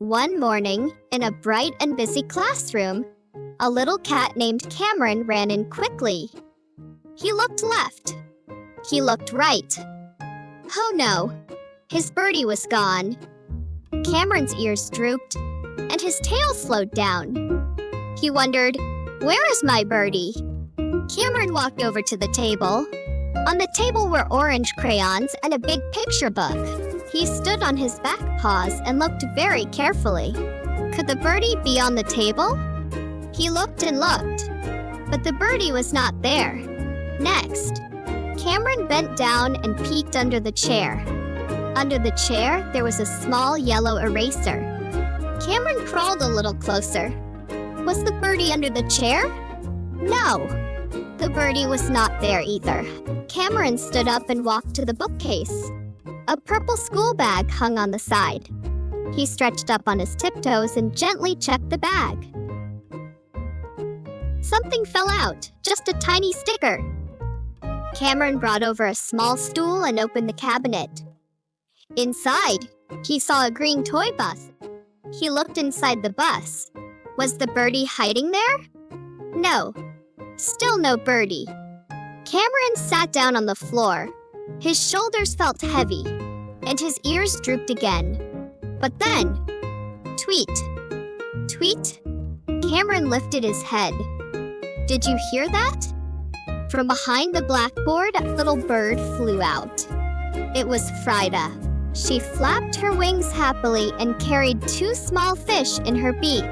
One morning, in a bright and busy classroom, a little cat named Cameron ran in quickly. He looked left. He looked right. Oh no, his birdie was gone. Cameron's ears drooped, and his tail slowed down. He wondered, "Where is my birdie?" Cameron walked over to the table. On the table were orange crayons and a big picture book. He stood on his back paws and looked very carefully. Could the birdie be on the table? He looked and looked, but the birdie was not there. Next, Cameron bent down and peeked under the chair. Under the chair, there was a small yellow eraser. Cameron crawled a little closer. Was the birdie under the chair? No, the birdie was not there either. Cameron stood up and walked to the bookcase. A purple school bag hung on the side. He stretched up on his tiptoes and gently checked the bag. Something fell out, just a tiny sticker. Cameron brought over a small stool and opened the cabinet. Inside, he saw a green toy bus. He looked inside the bus. Was the birdie hiding there? No, still no birdie. Cameron sat down on the floor. His shoulders felt heavy, and his ears drooped again. But then, tweet, tweet, Cameron lifted his head. Did you hear that? From behind the blackboard, a little bird flew out. It was Frida. She flapped her wings happily and carried 2 small fish in her beak.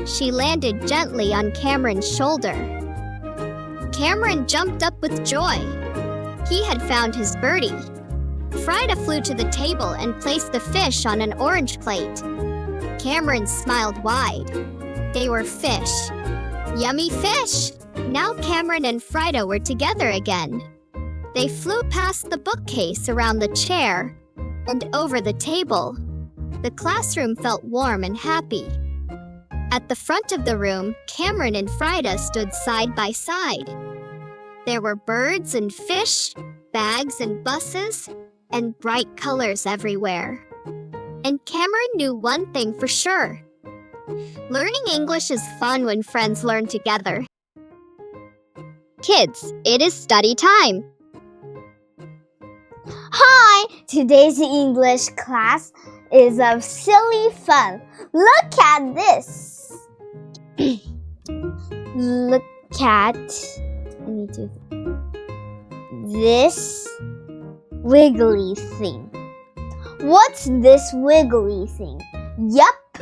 She landed gently on Cameron's shoulder. Cameron jumped up with joy. He had found his birdie. Frida flew to the table and placed the fish on an orange plate. Cameron smiled wide. They were fish. Yummy fish! Now Cameron and Frida were together again. They flew past the bookcase, around the chair, and over the table. The classroom felt warm and happy. At the front of the room, Cameron and Frida stood side by side. There were birds and fish, bags and buses, and bright colors everywhere. And Cameron knew one thing for sure. Learning English is fun when friends learn together. Kids, it is study time. Hi! Today's English class is of silly fun. Look at this. Look at this wiggly thing. What's this wiggly thing? Yup,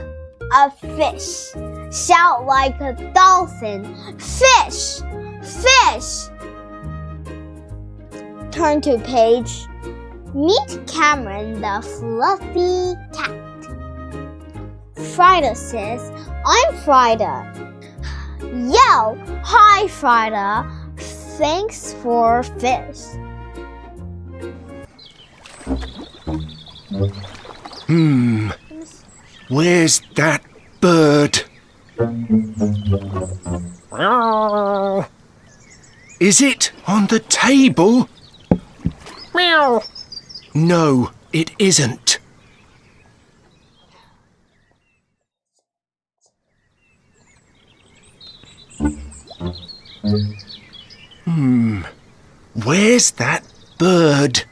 a fish. Shout like a dolphin. Fish! Fish! Turn to page. Meet Cameron the fluffy cat. Frida says, I'm Frida. Yell, hi Frida. Thanks for fish. Where's that bird? Is it on the table? Meow. No, it isn't. Where's that bird?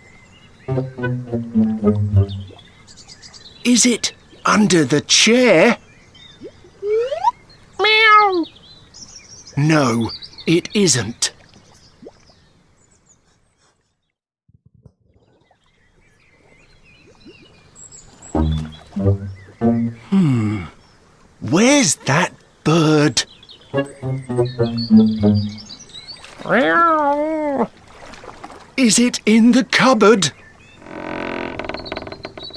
Is it under the chair? Meow. No, it isn't. Where's that bird? Meow. Is it in the cupboard?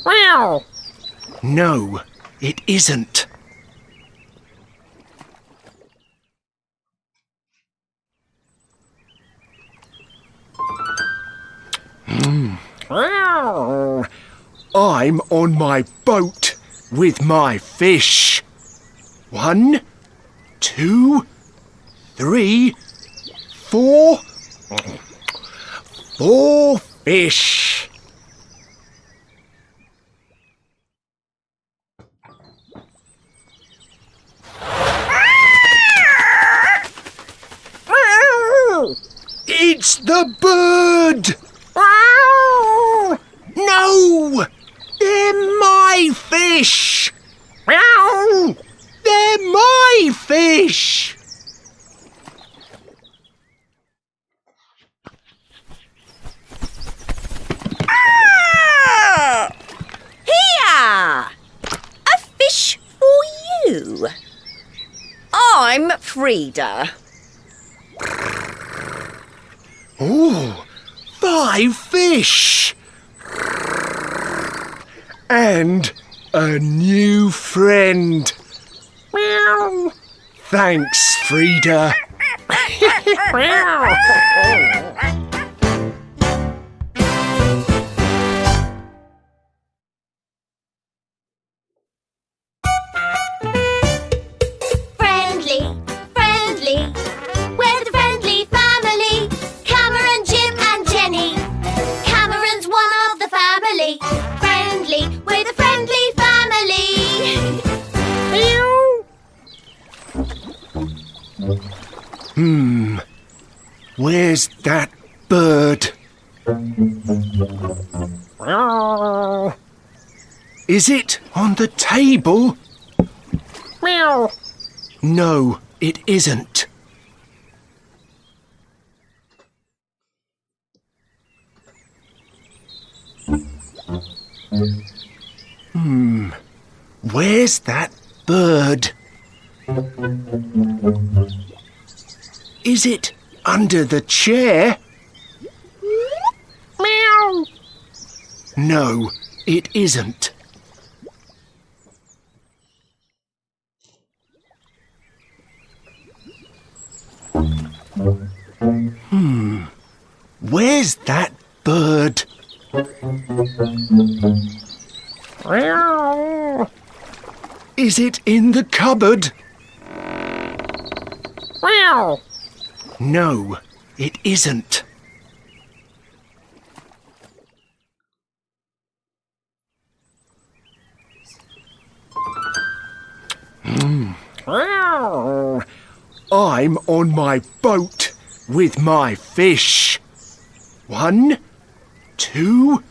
Meow. No, it isn't. Meow. I'm on my boat with my fish. 1, 2, 3, 4. 4 fish. It's the bird! Meow! No! They're my fish! Meow! They're my fish! Here! A fish for you. I'm Frida. Oh, 5 fish! And a new friend. Meow! Thanks, Frida. Meow! Friendly, friendly. We're the friendly family. Cameron, Jim, and Jenny. Cameron's one of the family. Friendly, we're the friendly family. Meow! Where's that bird? Meow! Is it on the table? Meow! No, it isn't. Where's that bird? Is it under the chair? Meow! No, it isn't. Where's that bird? Meow! Is it in the cupboard? Meow! No, it isn't. Meow! I'm on my boat with my fish. 1, 2,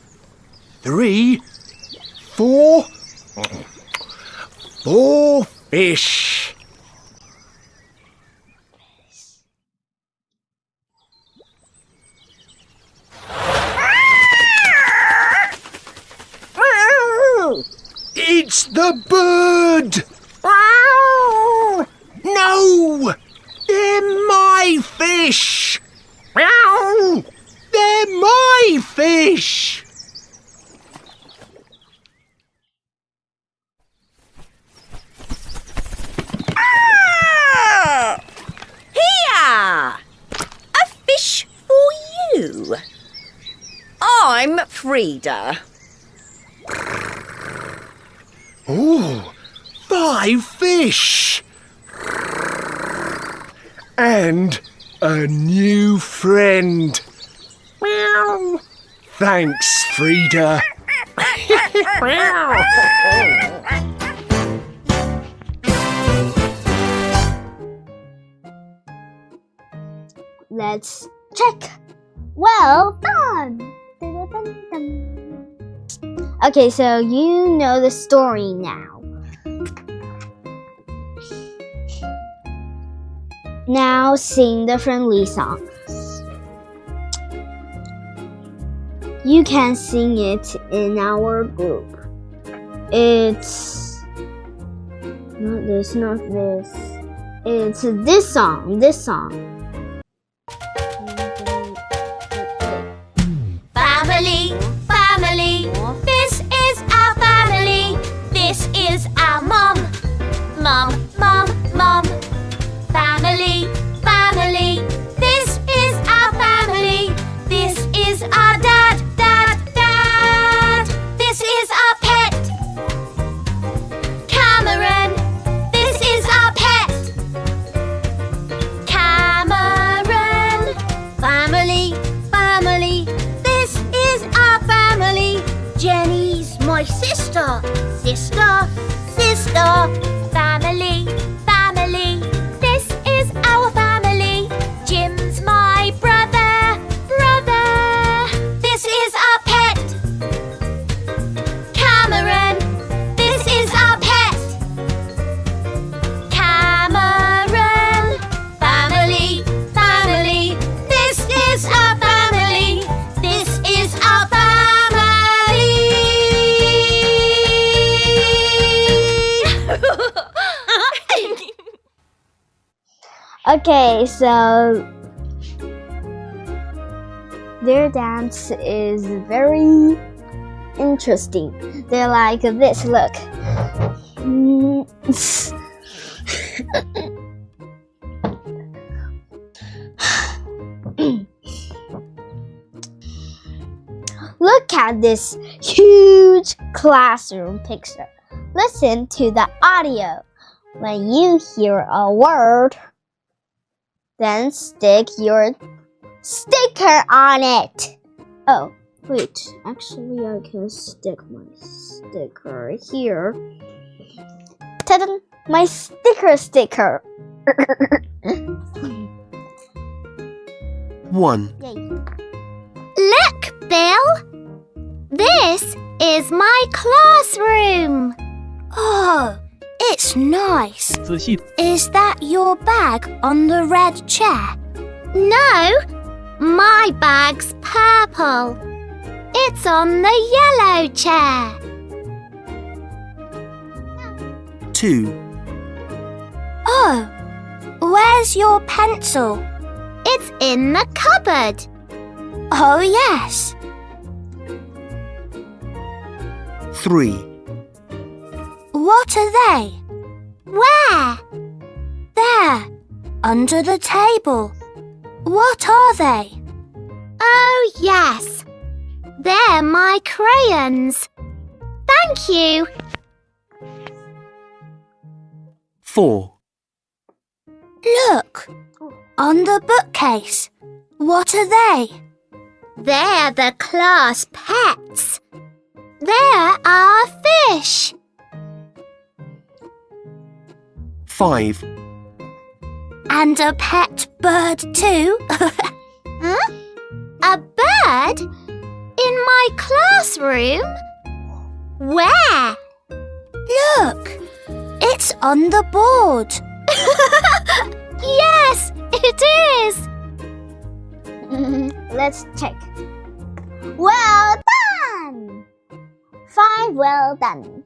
3, 4. 4 fish. Meow! It's the bird! Meow! No! They're my fish! Meow! They're my fish! Here! A fish for you. I'm Frida. Oh, 5 fish! And a new friend. Meow! Thanks, Frida. Meow! Let's check. Well done. Okay, so you know the story now. Now sing the friendly song. You can sing it in our group. It's not this, not this. It's this song, this song. Family, family. This is our family. This is our mom. Mom, mom, mom. Family, family. This is our family. This is our dad, dad, dad. This is our pet. Cameron. This is our pet. Cameron. Family, family. This is our family. Jenny's my sister. Sister, sister. Family, family. This is our family. Jim's my brother. Okay, so their dance is very interesting. They're like this, look. Look at this huge classroom picture. Listen to the audio. When you hear a word, then stick your sticker on it. Oh, wait, actually I can stick my sticker here. Ta-da! My sticker. 1. Look, Bill. This is my classroom. Oh, it's nice. 仔细 Is that your bag on the red chair? No, my bag's purple. It's on the yellow chair. 2. Oh, where's your pencil? It's in the cupboard. Oh, yes. 3. What are they? Where? There, under the table. What are they? Oh, yes. They're my crayons. Thank you. 4. Look, on the bookcase. What are they? They're the class pets. They're our fish. 5. And a pet bird too. Huh? A bird? In my classroom? Where? Look, it's on the board. Yes, it is. Let's check. Well done! 5 well done.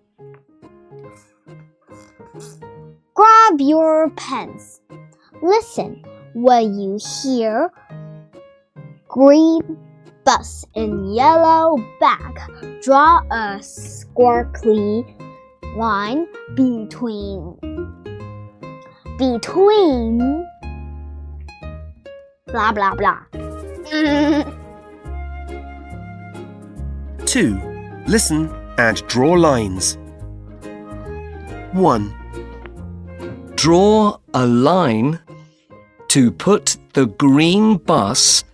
Grab your pens. Listen when you hear green bus in yellow bag. Draw a sparkly line between blah blah blah. 2. Listen and draw lines. 1. Draw a line to put the green bus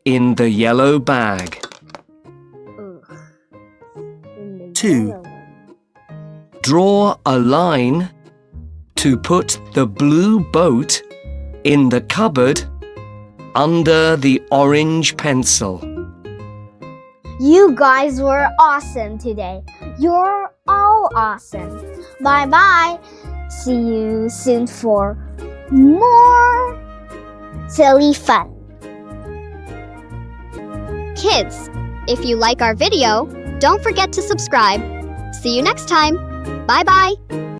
in the yellow bag. 2. Draw a line to put the blue boat in the cupboard under the orange pencil. You guys were awesome today. You're all awesome. Bye bye. See you soon for more silly fun. Kids, if you like our video, don't forget to subscribe. See you next time. Bye-bye.